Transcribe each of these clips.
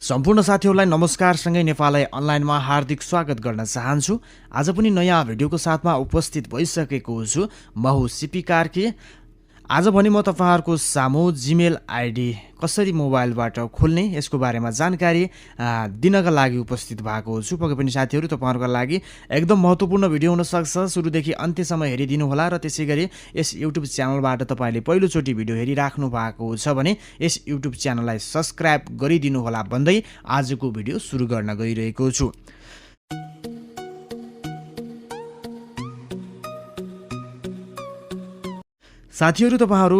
सम्पूर्ण साथीहरूलाई नमस्कारसँगै नेपाल लया अनलाइनमा हार्दिक स्वागत गर्न चाहन्छु। आज पनि नयाँ भिडियोको साथमा उपस्थित भइसकेको छु। म हुँ सिपी कार्की। आज भने म तपाईहरुको सामु जीमेल आईडी कसरी मोबाइलबाट खोल्ने यसको बारेमा जानकारी दिनका लागि उपस्थित भएको छु। पक्कै पनि साथीहरु तपाईहरुका लागि एकदम महत्त्वपूर्ण भिडियो हुन सक्छ। सुरुदेखि अन्त्यसम्म हेरिदिनु होला र त्यसैगरी यस YouTube च्यानलबाट तपाईले पहिलो चोटी भिडियो हेरिराख्नु भएको छ भने यस YouTube च्यानललाई सब्स्क्राइब गरिदिनु होला भन्दै आजको भिडियो सुरु गर्न गइरहेको छु। साथीहरु तपाईहरु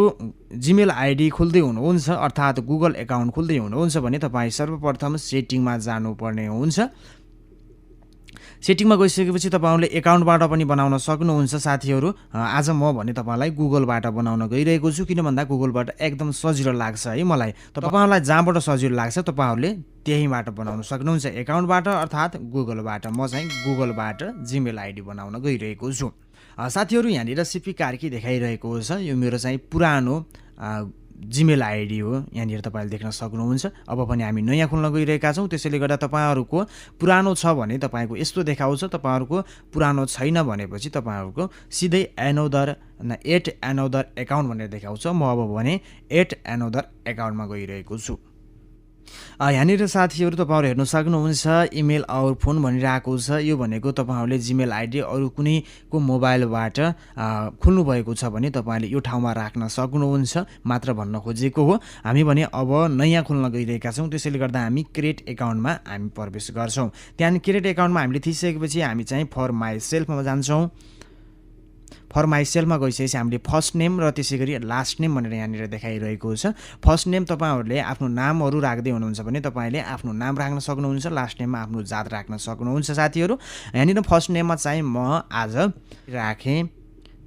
जीमेल आईडी खोल्दै हुनुहुन्छ अर्थात गुगल एकाउन्ट खोल्दै हुनुहुन्छ भने तपाई सर्वप्रथम सेटिङमा जानुपर्ने हुन्छ। सेटिङमा गइसकेपछि तपाईहरुले एकाउन्टबाट पनि बनाउन सक्नुहुन्छ साथीहरु। आज म भने तपाईलाई गुगलबाट बनाउन गइरहेको छु किन भन्दा गुगलबाट एकदम सजिलो लाग्छ है मलाई। तपाईहरुलाई जहाँबाट सजिलो लाग्छ तपाईहरुले त्यहीबाट बनाउन सक्नुहुन्छ एकाउन्टबाट अर्थात गुगलबाट। म चाहिँ गुगलबाट जीमेल आईडी बनाउन गइरहेको छु। साथीहरु यहाँनिर सिपी कार्की देखाइरहेको छ। यो मेरो चाहिँ पुरानो जीमेल आईडी हो। यहाँनिर तपाईले देख्न सक्नुहुन्छ। अब पनि हामी नयाँ खोल्न गइरहेका छौं। त्यसैले गर्दा तपाईहरुको पुरानो छ भने तपाईको यस्तो देखाउँछ। तपाईहरुको पुरानो छैन भनेपछि तपाईहरुको सिधै एट अनदर अकाउन्ट भनेर देखाउँछ। म अब भने एट अनदर अकाउन्टमा गइरहेको छु। यहाँनिर साथीहरु तपाईहरु हेर्न सक्नुहुन्छ इमेल और फोन भनिरहेको छ। यो भनेको तपाईहरुले जीमेल आईडी अरु कुनैको मोबाइलबाट खोल्नु भएको छ भने तपाईले यो ठाउँमा राख्न सक्नुहुन्छ मात्र भन्न खोजेको हो। हामी भने अब नयाँ खोल्न गइरहेका छौं। त्यसैले गर्दा हामी क्रिएट अकाउन्टमा हामी प्रवेश गर्छौं। त्यहाँ क्रिएट अकाउन्टमा हामीले थिसिसकेपछि हामी चाहिँ फर माइ सेल्फमा जान्छौं। फर माइ सेल्फमा गइसकेपछि हामीले फर्स्ट नेम र त्यसैगरी लास्ट नेम भनेर यहाँनिर देखाइरहेको छ। फर्स्ट नेम तपाईहरुले आफ्नो नामहरु राख्दै हुनुहुन्छ भने तपाईले आफ्नो नाम राख्न सक्नुहुन्छ। लास्ट नेममा आफ्नो जात राख्न सक्नुहुन्छ साथीहरु। यहाँनिर फर्स्ट नेममा चाहिँ म आज राखे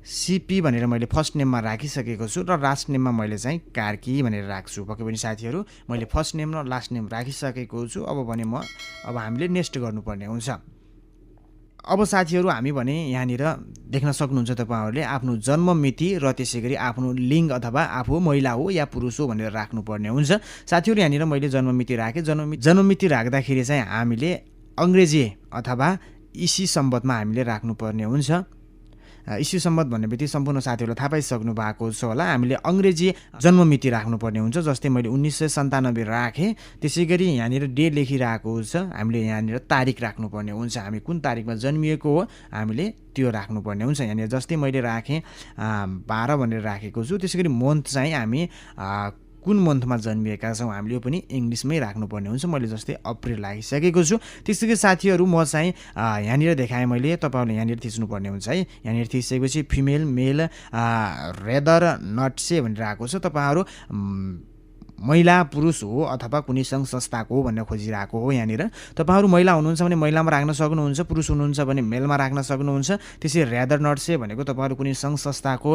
सीपी भनेर मैले फर्स्ट नेममा राखिसकेको छु र लास्ट नेममा मैले चाहिँ कार्की भनेर राख्छु। पक्कै पनि साथीहरु मैले फर्स्ट नेम र लास्ट नेम राखिसकेको छु। अब हामीले नेक्स्ट गर्नुपर्ने हुन्छ। अब साथीहरु हामी भने यहाँनिर देख्न सक्नुहुन्छ तपाईहरुले आफ्नो जन्म मिति र त्यसैगरी आफ्नो लिङ्ग अथवा आफू महिला हो या पुरुष हो भनेर राख्नुपर्ने हुन्छ। साथीहरु यहाँनिर मैले जन्म मिति राखे। जन्म मिति राख्दाखेरि चाहिँ हामीले अंग्रेजी अथवा इसी सम्बन्धमा हामीले राख्नुपर्ने हुन्छ। इस्यु सम्बन्ध भन्नेबित्तिकै सम्पूर्ण साथीहरुले थाहा पाइसक्नु भएको छ होला। हामीले अंग्रेजी जन्म मिति राख्नुपर्ने हुन्छ। जस्तै मैले 1997 राखे। त्यसैगरी यहाँनिर डे लेखिरहेको छ। हामीले यहाँनिर तारिख राख्नुपर्ने हुन्छ। हामी कुन तारिखमा जन्मिएको हो हामीले त्यो राख्नुपर्ने हुन्छ। यहाँनिर जस्तै मैले राखे 12 भनेर राखेको छु। त्यसैगरी मन्थ चाहिँ हामी कुन मन्थमा जन्मिएका छौं हामीले यो पनि इंग्लिशमै राख्नुपर्ने हुन्छ। मैले जस्तै अप्रिल राखिसकेको छु। त्यसैगरी साथीहरु म चाहिँ यहाँनिर देखाए मैले तपाईहरुले यहाँनिर थिच्नुपर्ने हुन्छ है। यहाँनिर थिचेपछि फिमेल मेल रेदर नट से भनेर आएको छ। तपाईहरु महिला पुरुष हो अथवा कुनै संघ संस्थाको हो भनेर खोजिरहेको हो। यहाँनिर तपाईहरु महिला हुनुहुन्छ भने महिलामा राख्न सक्नुहुन्छ। पुरुष हुनुहुन्छ भने मेलमा राख्न सक्नुहुन्छ। त्यसै रेदर नट से भनेको तपाईहरु कुनै संघ संस्थाको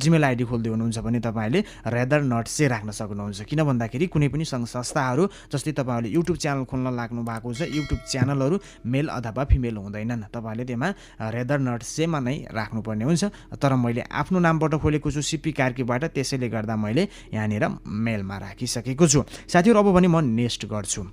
जीमेल आईडी खोल्दै हुनुहुन्छ भने तपाईले रेदर नट से राख्न सक्नुहुन्छ। किन भन्दाखेरि कुनै पनि संघ संस्थाहरु जस्तै तपाईहरुले YouTube च्यानल खोल्न लाग्नु भएको छ। YouTube च्यानलहरु मेल अथवा फिमेल हुँदैनन्। तपाईले त्यसमा रेदर नट से मा नै राख्नुपर्ने हुन्छ। तर मैले आफ्नो नामबाट खोलेको छु सीपी कार्कीबाट। त्यसैले गर्दा मैले यहाँनिर मेलमा राखिसकेको छु। साथीहरु अब भने म नेक्स्ट गर्छु।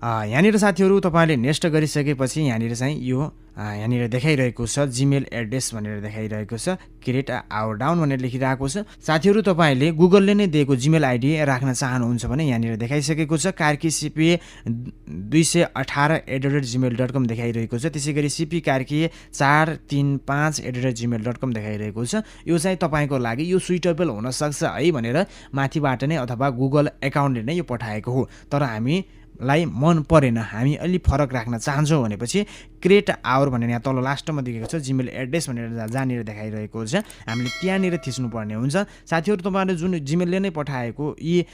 यहाँनिर साथीहरु तपाईले नेक्स्ट गरिसकेपछि यहाँनिर चाहिँ यो यहाँनिर देखाइरहेको छ जीमेल एड्रेस भनेर देखाइरहेको छ। क्रिएट आवर डाउन भनेर लेखिरहेको छ। साथीहरु तपाईले गुगलले नै दिएको जीमेल आईडी राख्न चाहनुहुन्छ भने यहाँनिर देखाइसकेको छ कार्कीcp 218@gmail.com देखाइरहेको छ। त्यसैगरी cpkarki435@gmail.com देखाइरहेको छ। यो चाहिँ तपाईको लागि यो सुइटेबल हुन सक्छ है भनेर माथिबाट नै अथवा गुगल एकाउन्टले नै यो पठाएको हो। तर हामीलाई मन परेन, हामी अलि फरक राख्न चाहन्छौं भनेपछि क्रिएट आवर भनेर यहाँ तल लास्टमा दिएको छ जीमेल एड्रेस भनेर जहाँनिर देखाइरहेको छ। हामीले त्यहाँनिर थिच्नुपर्ने हुन्छ। साथीहरु तपाईहरुले जुन जीमेलले नै पठाएको यी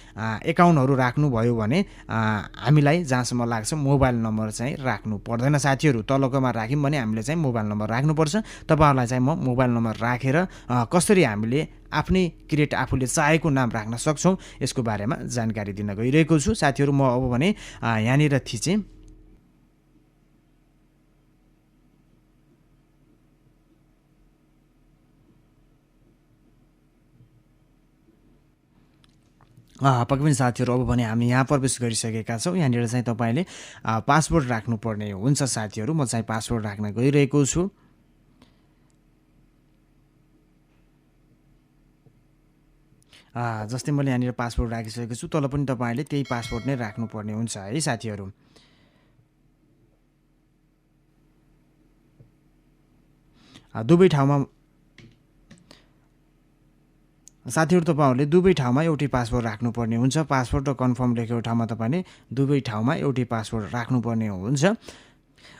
एकाउन्टहरु राख्नु भयो भने हामीलाई जहाँसम्म लाग्छ मोबाइल नम्बर चाहिँ राख्नु पर्दैन। साथीहरु तलकोमा राख्यौं भने हामीले चाहिँ मोबाइल नम्बर राख्नुपर्छ। तपाईहरुलाई चाहिँ म मोबाइल नम्बर राखेर कसरी हामीले आफ्नै क्रिएट आफूले चाहेको नाम राख्न सक्छौं यसको बारेमा जानकारी दिन गइरहेको छु। साथीहरु म अब भने यहाँनिर थिचे। पक्कै पनि साथीहरू अब भने हामी यहाँ प्रवेश गरिसकेका छौँ। यहाँनिर चाहिँ तपाईँले पासवर्ड राख्नुपर्ने हुन्छ साथीहरू। म चाहिँ पासवर्ड राख्न गइरहेको छु। जस्तै मैले यहाँनिर पासवर्ड राखिसकेको छु, तल पनि तपाईँले त्यही पासवर्ड नै राख्नुपर्ने हुन्छ है साथीहरू। दुवै ठाउँमा साथीहरू तपाईँहरूले दुवै ठाउँमा एउटै पासवर्ड राख्नुपर्ने हुन्छ। पासवर्ड र कन्फर्म लेखेको ठाउँमा तपाईँले दुवै ठाउँमा एउटै पासवर्ड राख्नुपर्ने हुन्छ।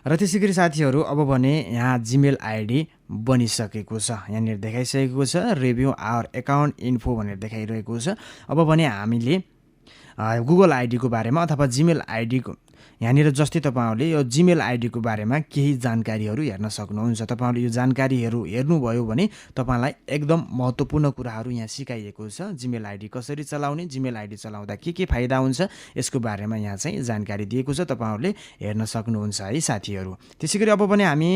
र त्यसै गरी साथीहरू अब भने यहाँ जिमेल आइडी बनिसकेको छ। यहाँनिर देखाइसकेको छ रिभ्यू आवर एकाउन्ट इन्फो भनेर देखाइरहेको छ। अब भने हामीले गुगल आइडीको बारेमा अथवा जिमेल आइडीको यहाँनिर जस्तै तपाईँहरूले यो जिमेल आइडीको बारेमा केही जानकारीहरू हेर्न सक्नुहुन्छ। तपाईँहरूले यो जानकारीहरू हेर्नुभयो भने तपाईँलाई एकदम महत्त्वपूर्ण कुराहरू यहाँ सिकाइएको छ। जिमेल आइडी कसरी चलाउने, जिमेल आइडी चलाउँदा के फाइदा हुन्छ, यसको बारेमा यहाँ चाहिँ जानकारी दिएको छ। तपाईँहरूले हेर्न सक्नुहुन्छ है साथीहरू। त्यसै गरी अब भने हामी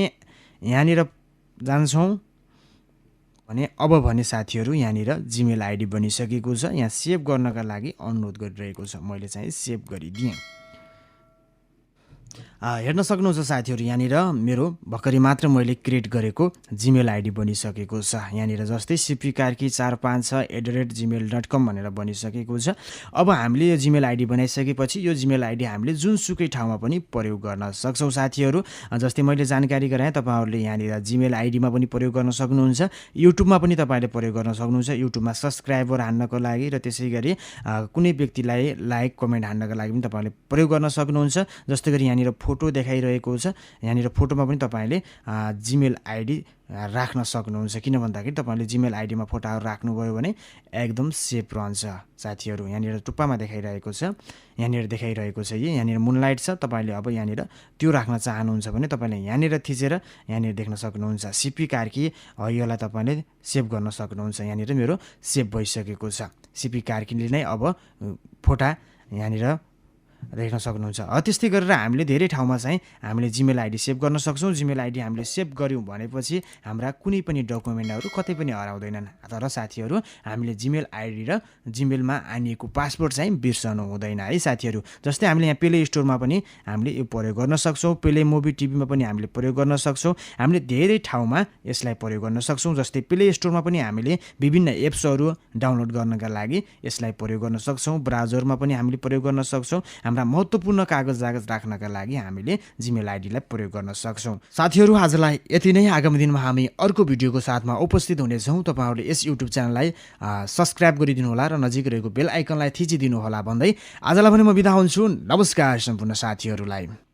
यहाँनिर जान्छौँ भने अब भने साथीहरू यहाँनिर जिमेल आइडी बनिसकेको छ। यहाँ सेभ गर्नका लागि अनुरोध गरिरहेको छ। मैले चाहिँ सेभ गरिदिएँ। हेर्न सक्नुहुन्छ साथीहरू यहाँनिर मेरो भर्खरै मात्र मैले क्रिएट गरेको जिमेल आइडी बनिसकेको छ। यहाँनिर जस्तै cpkarki456@gmail.com भनेर बनिसकेको छ। अब हामीले यो जिमेल आइडी बनाइसकेपछि यो जिमेल आइडी हामीले जुनसुकै ठाउँमा पनि प्रयोग गर्न सक्छौँ साथीहरू। जस्तै मैले जानकारी गराएँ, तपाईँहरूले यहाँनिर जिमेल आइडीमा पनि प्रयोग गर्न सक्नुहुन्छ, युट्युबमा पनि तपाईँले प्रयोग गर्न सक्नुहुन्छ। युट्युबमा सब्सक्राइबर हान्नको लागि र त्यसै गरी कुनै व्यक्तिलाई लाइक कमेन्ट हान्नको लागि पनि तपाईँले प्रयोग गर्न सक्नुहुन्छ। जस्तै गरी यहाँनिर फोटो देखाइरहेको छ। यहाँनिर फोटोमा पनि तपाईँले जिमेल आइडी राख्न सक्नुहुन्छ। किन भन्दाखेरि तपाईँले जिमेल आइडीमा फोटोहरू राख्नुभयो भने एकदम सेफ रहन्छ साथीहरू। यहाँनिर टुप्पामा देखाइरहेको छ, यहाँनिर देखाइरहेको छ यहाँनिर मुनलाइट छ। तपाईँले अब यहाँनिर त्यो राख्न चाहनुहुन्छ भने तपाईँले यहाँनिर थिचेर यहाँनिर देख्न सक्नुहुन्छ सिपी कार्की, यसलाई तपाईँले सेभ गर्न सक्नुहुन्छ। यहाँनिर मेरो सेभ भइसकेको छ। सिपी कार्कीले नै अब फोटा यहाँनिर देख्न सक्नुहुन्छ। त्यस्तै गरेर हामीले धेरै ठाउँमा चाहिँ हामीले जिमेल आइडी सेभ गर्न सक्छौँ। जिमेल आइडी हामीले सेभ गऱ्यौँ भनेपछि हाम्रा कुनै पनि डकुमेन्टहरू कतै पनि हराउँदैनन्। तर साथीहरू हामीले जिमेल आइडी र जिमेलमा आनिएको पासवर्ड चाहिँ बिर्सनु हुँदैन है साथीहरू। जस्तै हामीले यहाँ प्ले स्टोरमा पनि हामीले यो प्रयोग गर्न सक्छौँ, प्ले मुभी टिभीमा पनि हामीले प्रयोग गर्न सक्छौँ। हामीले धेरै ठाउँमा यसलाई प्रयोग गर्न सक्छौँ। जस्तै प्ले स्टोरमा पनि हामीले विभिन्न एप्सहरू डाउनलोड गर्नका लागि यसलाई प्रयोग गर्न सक्छौँ। ब्राउजरमा पनि हामीले प्रयोग गर्न सक्छौँ। हाम्रा महत्त्वपूर्ण कागज राख्नका लागि हामीले जिमेल आइडीलाई प्रयोग गर्न सक्छौँ। साथीहरू आजलाई यति नै। आगामी दिनमा हामी अर्को भिडियोको साथमा उपस्थित हुनेछौँ। तपाईँहरूले यस युट्युब च्यानललाई सब्सक्राइब गरिदिनु होला र नजिक रहेको बेल आइकनलाई थिचिदिनु होला भन्दै आजलाई भने म बिदा हुन्छु। नमस्कार सम्पूर्ण साथीहरूलाई।